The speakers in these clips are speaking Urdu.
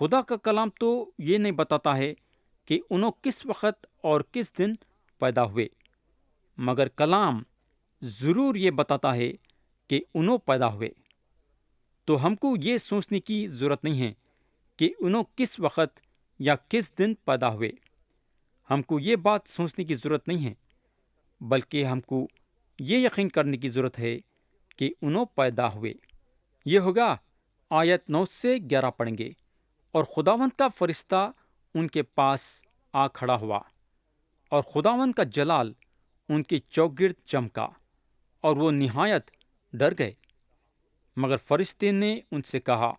خدا کا کلام تو یہ نہیں بتاتا ہے کہ انہوں کس وقت اور کس دن پیدا ہوئے، مگر کلام ضرور یہ بتاتا ہے کہ انہوں پیدا ہوئے۔ تو ہم کو یہ سوچنے کی ضرورت نہیں ہے کہ انہوں کس وقت یا کس دن پیدا ہوئے۔ ہم کو یہ بات سوچنے کی ضرورت نہیں ہے، بلکہ ہم کو یہ یقین کرنے کی ضرورت ہے کہ انہوں پیدا ہوئے۔ یہ ہوگا آیت 9 سے 11 پڑھیں گے۔ اور خداوند کا فرشتہ ان کے پاس آ کھڑا ہوا، اور خداوند کا جلال ان کے چوگرد چمکا، اور وہ نہایت ڈر گئے۔ مگر فرشتے نے ان سے کہا،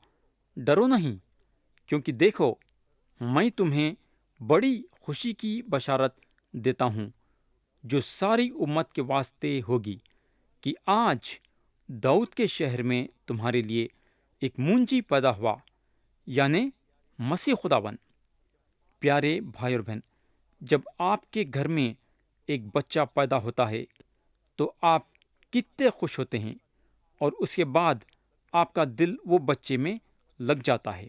ڈرو نہیں، کیونکہ دیکھو میں تمہیں بڑی خوشی کی بشارت دیتا ہوں جو ساری امت کے واسطے ہوگی، کہ آج داؤد کے شہر میں تمہارے لیے ایک منجی پیدا ہوا، یعنی مسیح خداوند۔ پیارے بھائی اور بہن، جب آپ کے گھر میں ایک بچہ پیدا ہوتا ہے تو آپ کتنے خوش ہوتے ہیں، اور اس کے بعد آپ کا دل وہ بچے میں لگ جاتا ہے۔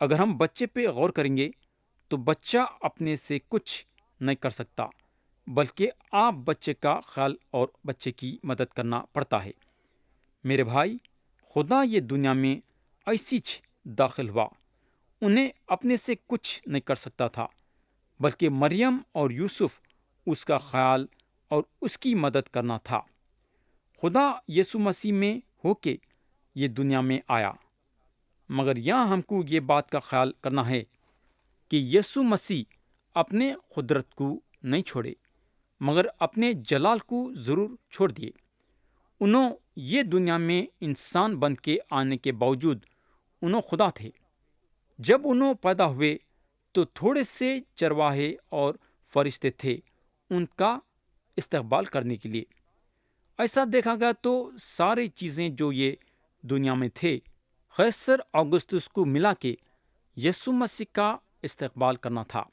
اگر ہم بچے پہ غور کریں گے تو بچہ اپنے سے کچھ نہیں کر سکتا، بلکہ آپ بچے کا خیال اور بچے کی مدد کرنا پڑتا ہے۔ میرے بھائی، خدا یہ دنیا میں ایسی داخل ہوا، انہیں اپنے سے کچھ نہیں کر سکتا تھا، بلکہ مریم اور یوسف اس کا خیال اور اس کی مدد کرنا تھا۔ خدا یسوع مسیح میں ہو کے یہ دنیا میں آیا، مگر یہاں ہم کو یہ بات کا خیال کرنا ہے کہ یسوع مسیح اپنے قدرت کو نہیں چھوڑے، مگر اپنے جلال کو ضرور چھوڑ دیے۔ انہوں یہ دنیا میں انسان بن کے آنے کے باوجود انہوں خدا تھے۔ جب انہوں پیدا ہوئے تو تھوڑے سے چرواہے اور فرشتے تھے ان کا استقبال کرنے کے لیے۔ ایسا دیکھا گیا تو ساری چیزیں جو یہ دنیا میں تھے، قیصر اوگسطس کو ملا کے یسوع مسیح کا استقبال کرنا تھا۔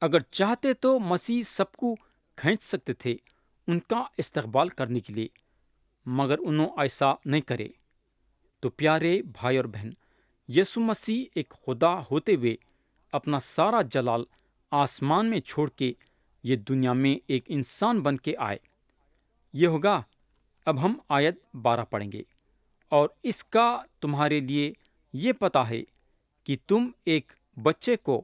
اگر چاہتے تو مسیح سب کو کھینچ سکتے تھے ان کا استقبال کرنے کے لیے، مگر انہوں ایسا نہیں کرے۔ تو پیارے بھائی اور بہن، یسوع مسیح ایک خدا ہوتے ہوئے اپنا سارا جلال آسمان میں چھوڑ کے یہ دنیا میں ایک انسان بن کے آئے۔ یہ ہوگا، اب ہم آیت 12 پڑھیں گے۔ اور اس کا تمہارے لیے یہ پتہ ہے کہ تم ایک بچے کو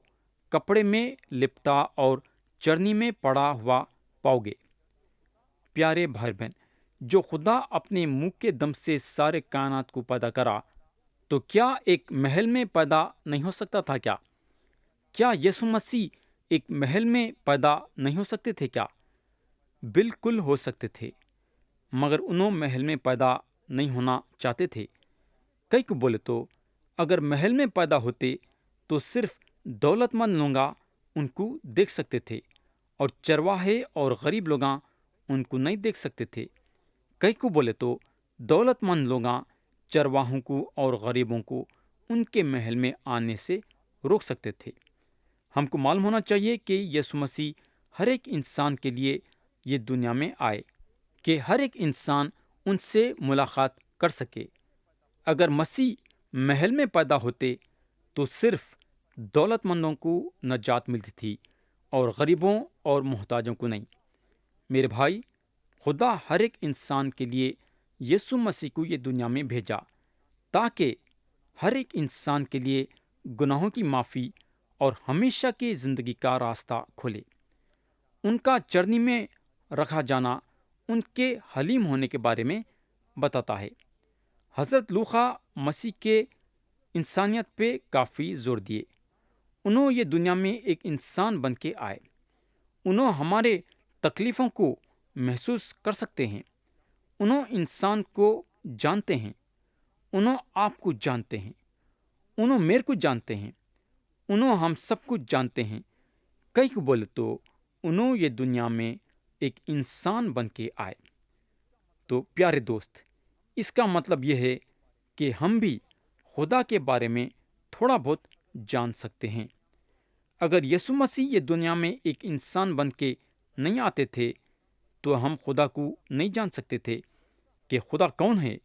کپڑے میں لپٹا اور چرنی میں پڑا ہوا پاؤ گے۔ پیارے بھائی بہن، جو خدا اپنے منہ کے دم سے سارے کائنات کو پیدا کرا، تو کیا ایک محل میں پیدا نہیں ہو سکتا تھا کیا؟ کیا یسوع مسیح ایک محل میں پیدا نہیں ہو سکتے تھے کیا؟ بالکل ہو سکتے تھے، مگر انہوں محل میں پیدا نہیں ہونا چاہتے تھے۔ کئی کو بولے تو اگر محل میں پیدا ہوتے تو صرف دولت مند لوگ ان کو دیکھ سکتے تھے، اور چرواہے اور غریب لوگ ان کو نہیں دیکھ سکتے تھے۔ کئی کو بولے تو دولت مند لوگ چرواہوں کو اور غریبوں کو ان کے محل میں آنے سے روک سکتے تھے۔ ہم کو معلوم ہونا چاہیے کہ یسوع مسیح ہر ایک انسان کے لیے یہ دنیا میں آئے کہ ہر ایک انسان ان سے ملاقات کر سکے۔ اگر مسیح محل میں پیدا ہوتے تو صرف دولت مندوں کو نجات ملتی تھی اور غریبوں اور محتاجوں کو نہیں۔ میرے بھائی، خدا ہر ایک انسان کے لیے یسوع مسیح کو یہ دنیا میں بھیجا تاکہ ہر ایک انسان کے لیے گناہوں کی معافی اور ہمیشہ کی زندگی کا راستہ کھولے۔ ان کا چرنی میں رکھا جانا ان کے حلیم ہونے کے بارے میں بتاتا ہے۔ حضرت لوقا مسیح کے انسانیت پہ کافی زور دیے۔ انہوں یہ دنیا میں ایک انسان بن کے آئے۔ انہوں ہمارے تکلیفوں کو محسوس کر سکتے ہیں۔ انہوں انسان کو جانتے ہیں۔ انہوں آپ کو جانتے ہیں۔ انہوں میرے کو جانتے ہیں۔ انہوں ہم سب کو جانتے ہیں۔ کئی کو بولے تو انہوں یہ دنیا میں ایک انسان بن کے آئے۔ تو پیارے دوست، اس کا مطلب یہ ہے کہ ہم بھی خدا کے بارے میں تھوڑا بہت جان سکتے ہیں۔ اگر یسوع مسیح یہ دنیا میں ایک انسان بن کے نہیں آتے تھے تو ہم خدا کو نہیں جان سکتے تھے کہ خدا کون ہے،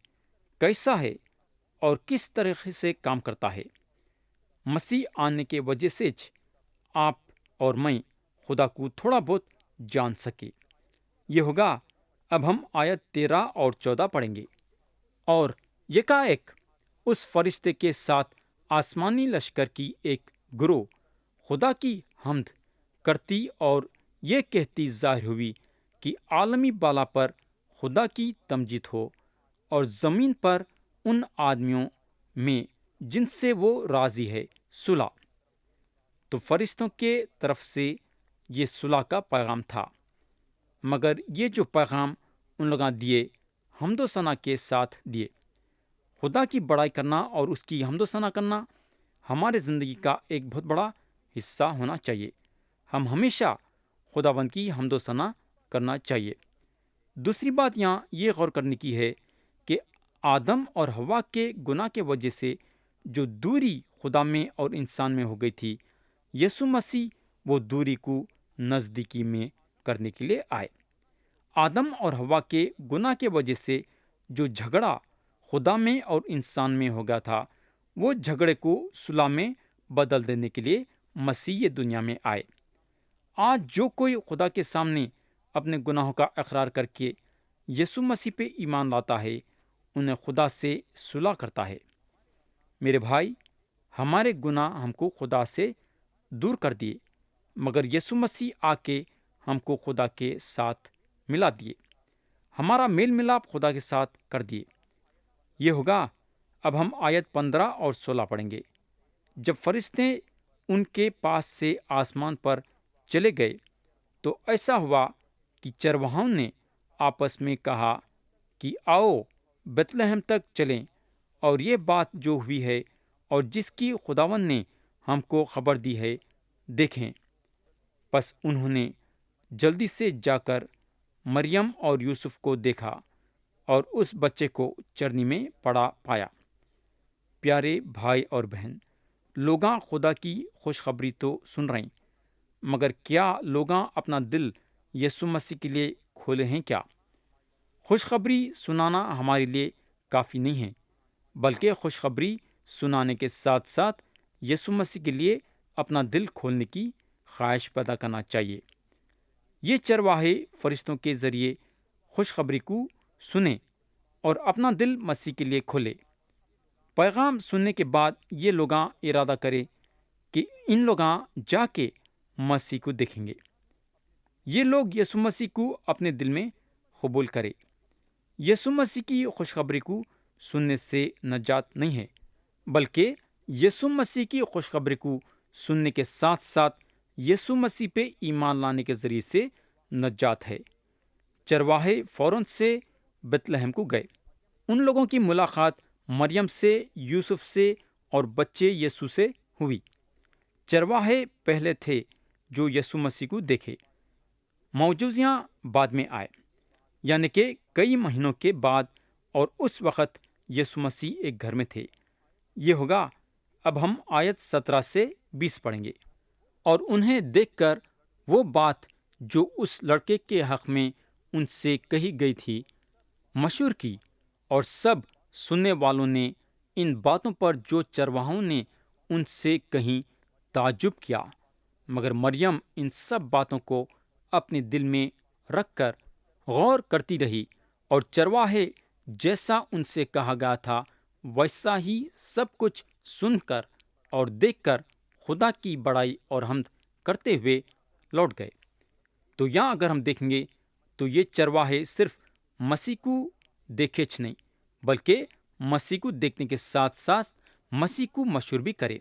کیسا ہے اور کس طریقے سے کام کرتا ہے۔ مسیح آنے کے وجہ سے آپ اور میں خدا کو تھوڑا بہت جان سکے۔ یہ ہوگا۔ اب ہم آیت 13 اور 14 پڑھیں گے۔ اور یکایک اس فرشتے کے ساتھ آسمانی لشکر کی ایک گروہ خدا کی حمد کرتی اور یہ کہتی ظاہر ہوئی کہ عالمی بالا پر خدا کی تمجید ہو، اور زمین پر ان آدمیوں میں جن سے وہ راضی ہے صلح۔ تو فرشتوں کے طرف سے یہ صلح کا پیغام تھا، مگر یہ جو پیغام ان لوگوں دیے، حمد و ثنا کے ساتھ دیے۔ خدا کی بڑائی کرنا اور اس کی حمد و ثنا کرنا ہمارے زندگی کا ایک بہت بڑا حصہ ہونا چاہیے۔ ہم ہمیشہ خداوند کی حمد و ثنا کرنا چاہیے۔ دوسری بات یہاں یہ غور کرنے کی ہے کہ آدم اور حوا کے گناہ کے وجہ سے جو دوری خدا میں اور انسان میں ہو گئی تھی، یسوع مسیح وہ دوری کو نزدیکی میں کرنے کے لیے آئے۔ آدم اور حوا کے گناہ کے وجہ سے جو جھگڑا خدا میں اور انسان میں ہو گیا تھا، وہ جھگڑے کو صلح میں بدل دینے کے لیے مسیح یہ دنیا میں آئے۔ آج جو کوئی خدا کے سامنے اپنے گناہوں کا اقرار کر کے یسوع مسیح پہ ایمان لاتا ہے، انہیں خدا سے صلح کرتا ہے۔ میرے بھائی، ہمارے گناہ ہم کو خدا سے دور کر دیے، مگر یسوع مسیح آ کے ہم کو خدا کے ساتھ ملا دیے، ہمارا میل ملاپ خدا کے ساتھ کر دیے۔ یہ ہوگا۔ اب ہم آیت 15 اور 16 پڑھیں گے۔ جب فرشتے ان کے پاس سے آسمان پر چلے گئے تو ایسا ہوا کہ چرواہوں نے آپس میں کہا کہ آؤ بیت لحم تک چلیں، اور یہ بات جو ہوئی ہے اور جس کی خداوند نے ہم کو خبر دی ہے دیکھیں۔ پس انہوں نے جلدی سے جا کر مریم اور یوسف کو دیکھا اور اس بچے کو چرنی میں پڑا پایا۔ پیارے بھائی اور بہن، لوگاں خدا کی خوشخبری تو سن رہے ہیں، مگر کیا لوگاں اپنا دل یسوع مسیح کے لیے کھولے ہیں کیا؟ خوشخبری سنانا ہمارے لیے کافی نہیں ہے، بلکہ خوشخبری سنانے کے ساتھ ساتھ یسوع مسیح کے لیے اپنا دل کھولنے کی خواہش پیدا کرنا چاہیے۔ یہ چرواہے فرشتوں کے ذریعے خوشخبری کو سنیں اور اپنا دل مسیح کے لیے کھولے۔ پیغام سننے کے بعد یہ لوگاں ارادہ کرے کہ ان لوگاں جا کے مسیح کو دیکھیں گے۔ یہ لوگ یسوع مسیح کو اپنے دل میں قبول کرے۔ یسوع مسیح کی خوشخبری کو سننے سے نجات نہیں ہے، بلکہ یسوع مسیح کی خوشخبری کو سننے کے ساتھ ساتھ یسوع مسیح پہ ایمان لانے کے ذریعے سے نجات ہے۔ چرواہے فوراً سے بیت لحم کو گئے۔ ان لوگوں کی ملاقات مریم سے، یوسف سے اور بچے یسوع سے ہوئی۔ چرواہے پہلے تھے جو یسوع مسیح کو دیکھے، معجزیاں بعد میں آئے، یعنی کہ کئی مہینوں کے بعد، اور اس وقت یسوع مسیح ایک گھر میں تھے۔ یہ ہوگا۔ اب ہم آیت 17 سے 20 پڑھیں گے۔ اور انہیں دیکھ کر وہ بات جو اس لڑکے کے حق میں ان سے کہی گئی تھی مشہور کی، اور سب سننے والوں نے ان باتوں پر جو چرواہوں نے ان سے کہیں تعجب کیا، مگر مریم ان سب باتوں کو اپنے دل میں رکھ کر غور کرتی رہی، اور چرواہے جیسا ان سے کہا گیا تھا ویسا ہی سب کچھ سن کر اور دیکھ کر خدا کی بڑائی اور حمد کرتے ہوئے لوٹ گئے۔ تو یہاں اگر ہم دیکھیں گے تو یہ چرواہے صرف مسیح کو دیکھے نہیں، بلکہ مسیح کو دیکھنے کے ساتھ ساتھ مسیح کو مشہور بھی کرے۔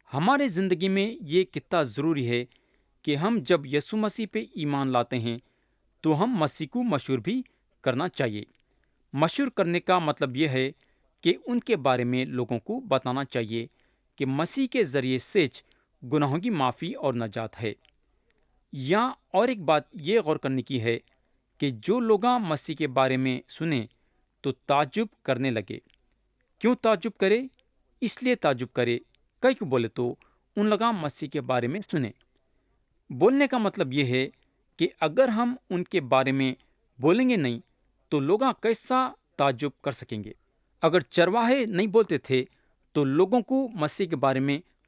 ہمارے زندگی میں یہ کتنا ضروری ہے کہ ہم جب یسوع مسیح پہ ایمان لاتے ہیں تو ہم مسیح کو مشہور بھی کرنا چاہیے۔ مشہور کرنے کا مطلب یہ ہے کہ ان کے بارے میں لوگوں کو بتانا چاہیے کہ مسیح کے ذریعے سے گناہوں کی معافی اور نجات ہے۔ یا اور ایک بات یہ غور کرنے کی ہے کہ جو لوگاں مسیح کے بارے میں سنیں تو تعجب کرنے لگے۔ کیوں تعجب کرے؟ اس لیے تعجب کرے کئی کو بولے تو ان لوگاں مسیح کے بارے میں سنیں۔ بولنے کا مطلب یہ ہے کہ اگر ہم ان کے بارے میں بولیں گے نہیں تو لوگاں کیسا تعجب کر سکیں گے؟ اگر چرواہے نہیں بولتے تھے تو لوگوں کو مسیح کے بارے میں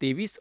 23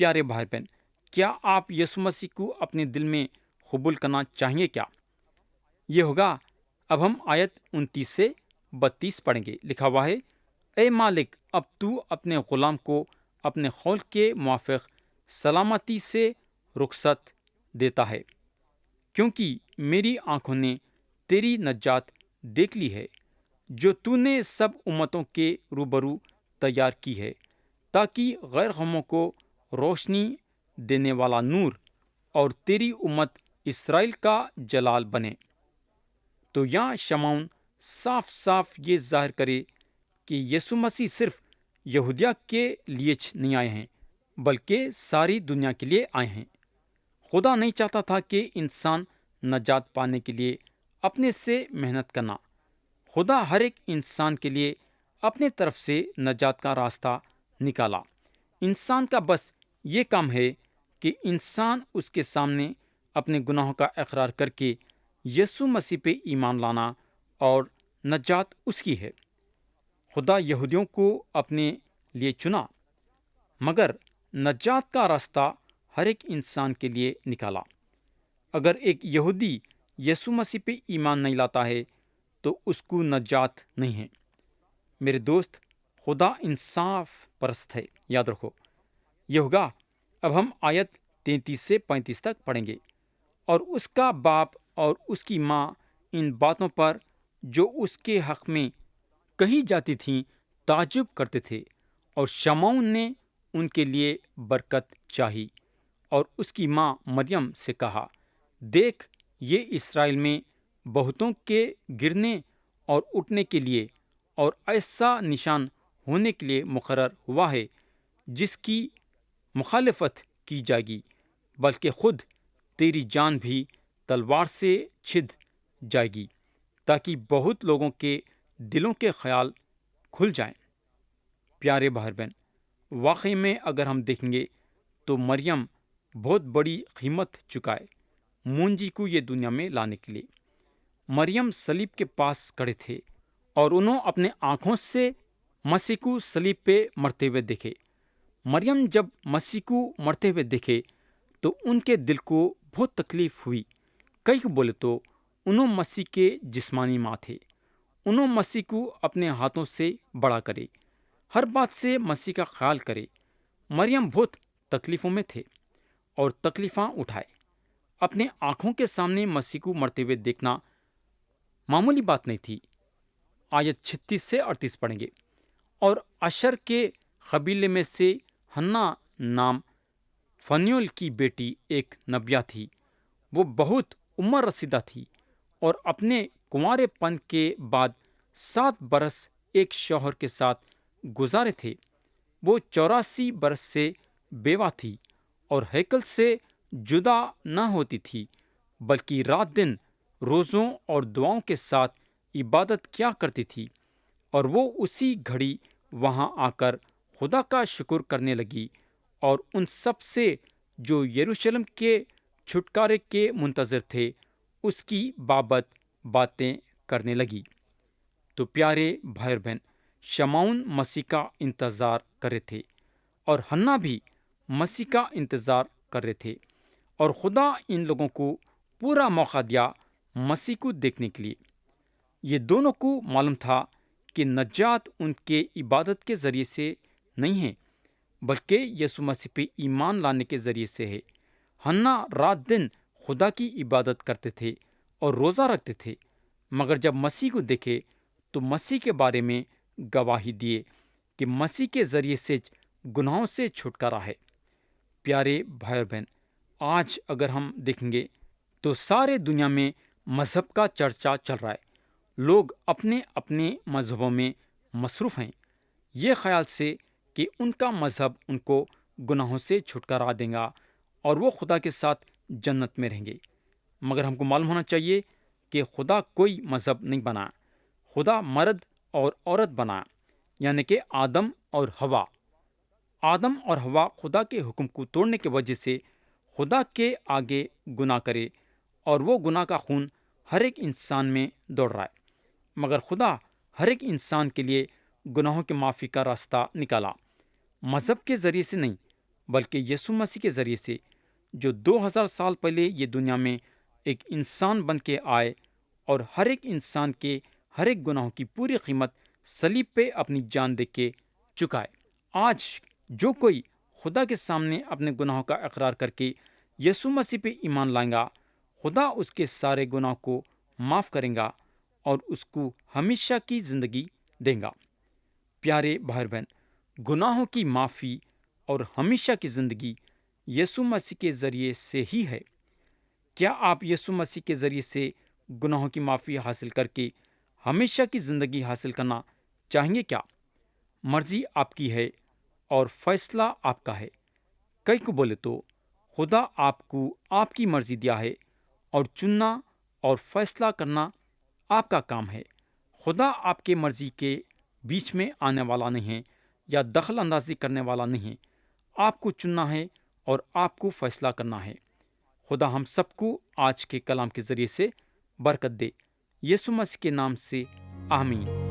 پیارے بھائی بہن، کیا آپ یسوع مسیح کو اپنے دل میں قبول کرنا چاہیں گے کیا؟ یہ ہوگا۔ اب ہم آیت 29 سے 32 پڑھیں گے۔ لکھا ہوا ہے، اے مالک، اب تو اپنے غلام کو اپنے قول کے موافق سلامتی سے رخصت دیتا ہے، کیونکہ میری آنکھوں نے تیری نجات دیکھ لی ہے، جو تو نے سب امتوں کے روبرو تیار کی ہے، تاکہ غیر قوموں کو روشنی دینے والا نور اور تیری امت اسرائیل کا جلال بنے۔ تو یہاں شمعون صاف صاف یہ ظاہر کرے کہ یسوع مسیح صرف یہودیہ کے لیے نہیں آئے ہیں، بلکہ ساری دنیا کے لیے آئے ہیں۔ خدا نہیں چاہتا تھا کہ انسان نجات پانے کے لیے اپنے سے محنت کرنا۔ خدا ہر ایک انسان کے لیے اپنے طرف سے نجات کا راستہ نکالا۔ انسان کا بس یہ کام ہے کہ انسان اس کے سامنے اپنے گناہوں کا اقرار کر کے یسوع مسیح پہ ایمان لانا، اور نجات اس کی ہے۔ خدا یہودیوں کو اپنے لیے چنا، مگر نجات کا راستہ ہر ایک انسان کے لیے نکالا۔ اگر ایک یہودی یسوع مسیح پہ ایمان نہیں لاتا ہے تو اس کو نجات نہیں ہے۔ میرے دوست، خدا انصاف پرست ہے، یاد رکھو۔ یہ ہوگا۔ اب ہم آیت 33 سے 35 تک پڑھیں گے۔ اور اس کا باپ اور اس کی ماں ان باتوں پر جو اس کے حق میں کہی جاتی تھیں تعجب کرتے تھے، اور شمعون نے ان کے لیے برکت چاہی، اور اس کی ماں مریم سے کہا، دیکھ، یہ اسرائیل میں بہتوں کے گرنے اور اٹھنے کے لیے اور ایسا نشان ہونے کے لیے مقرر ہوا ہے جس کی مخالفت کی جائے گی، بلکہ خود تیری جان بھی تلوار سے چھد جائے گی، تاکہ بہت لوگوں کے دلوں کے خیال کھل جائیں۔ پیارے بھائی بہن، واقعی میں اگر ہم دیکھیں گے تو مریم بہت بڑی قیمت چکائے مونجی کو یہ دنیا میں لانے کے لیے۔ مریم صلیب کے پاس کھڑے تھے، اور انہوں اپنے آنکھوں سے مسیح کو صلیب پہ مرتے ہوئے دیکھے۔ مریم جب مسیح کو مرتے ہوئے دیکھے تو ان کے دل کو بہت تکلیف ہوئی۔ کئی بولے تو انہوں مسیح کے جسمانی ماں تھے، انہوں مسیح کو اپنے ہاتھوں سے بڑا کرے، ہر بات سے مسیح کا خیال کرے۔ مریم بہت تکلیفوں میں تھے اور تکلیفاں اٹھائے۔ اپنے آنکھوں کے سامنے مسیح کو مرتے ہوئے دیکھنا معمولی بات نہیں تھی۔ آیت 36 سے 38 پڑھیں گے۔ اور اشر کے قبیلے میں سے ہنا نام فنیول کی بیٹی ایک نبیہ تھی، وہ بہت عمر رسیدہ تھی، اور اپنے کنوارے پن کے بعد 7 برس ایک شوہر کے ساتھ گزارے تھے۔ وہ 84 برس سے بیوہ تھی، اور ہیکل سے جدا نہ ہوتی تھی، بلکہ رات دن روزوں اور دعاؤں کے ساتھ عبادت کیا کرتی تھی۔ اور وہ اسی گھڑی وہاں آ کر خدا کا شکر کرنے لگی، اور ان سب سے جو یروشلم کے چھٹکارے کے منتظر تھے اس کی بابت باتیں کرنے لگی۔ تو پیارے بھائی اور بہن، شمعون مسیح کا انتظار کر رہے تھے، اور ہنا بھی مسیح کا انتظار کر رہے تھے، اور خدا ان لوگوں کو پورا موقع دیا مسیح کو دیکھنے کے لیے۔ یہ دونوں کو معلوم تھا کہ نجات ان کے عبادت کے ذریعے سے نہیں ہے، بلکہ یسوع مسیح پہ ایمان لانے کے ذریعے سے ہے۔ ہنا رات دن خدا کی عبادت کرتے تھے اور روزہ رکھتے تھے، مگر جب مسیح کو دیکھے تو مسیح کے بارے میں گواہی دیے کہ مسیح کے ذریعے سے گناہوں سے چھٹکارا ہے۔ پیارے بھائی اور بہن، آج اگر ہم دیکھیں گے تو سارے دنیا میں مذہب کا چرچا چل رہا ہے۔ لوگ اپنے اپنے مذہبوں میں مصروف ہیں، یہ خیال سے کہ ان کا مذہب ان کو گناہوں سے چھٹکارا دے گا اور وہ خدا کے ساتھ جنت میں رہیں گے۔ مگر ہم کو معلوم ہونا چاہیے کہ خدا کوئی مذہب نہیں بنا، خدا مرد اور عورت بنا، یعنی کہ آدم اور حوا۔ آدم اور حوا خدا کے حکم کو توڑنے کی وجہ سے خدا کے آگے گناہ کرے، اور وہ گناہ کا خون ہر ایک انسان میں دوڑ رہا ہے۔ مگر خدا ہر ایک انسان کے لیے گناہوں کی معافی کا راستہ نکالا، مذہب کے ذریعے سے نہیں، بلکہ یسوع مسیح کے ذریعے سے جو 2000 سال پہلے یہ دنیا میں ایک انسان بن کے آئے اور ہر ایک انسان کے ہر ایک گناہوں کی پوری قیمت صلیب پہ اپنی جان دے کے چکائے۔ آج جو کوئی خدا کے سامنے اپنے گناہوں کا اقرار کر کے یسوع مسیح پہ ایمان لائے گا، خدا اس کے سارے گناہ کو معاف کرے گا اور اس کو ہمیشہ کی زندگی دے گا۔ پیارے بھائی بہن، گناہوں کی معافی اور ہمیشہ کی زندگی یسوع مسیح کے ذریعے سے ہی ہے۔ کیا آپ یسوع مسیح کے ذریعے سے گناہوں کی معافی حاصل کر کے ہمیشہ کی زندگی حاصل کرنا چاہیں گے کیا؟ مرضی آپ کی ہے اور فیصلہ آپ کا ہے۔ کئی کو بولے تو خدا آپ کو آپ کی مرضی دیا ہے اور چننا اور فیصلہ کرنا آپ کا کام ہے۔ خدا آپ کے مرضی کے بیچ میں آنے والا نہیں ہے یا دخل اندازی کرنے والا نہیں ہے۔ آپ کو چننا ہے اور آپ کو فیصلہ کرنا ہے۔ خدا ہم سب کو آج کے کلام کے ذریعے سے برکت دے۔ یسوع مسیح کے نام سے آمین۔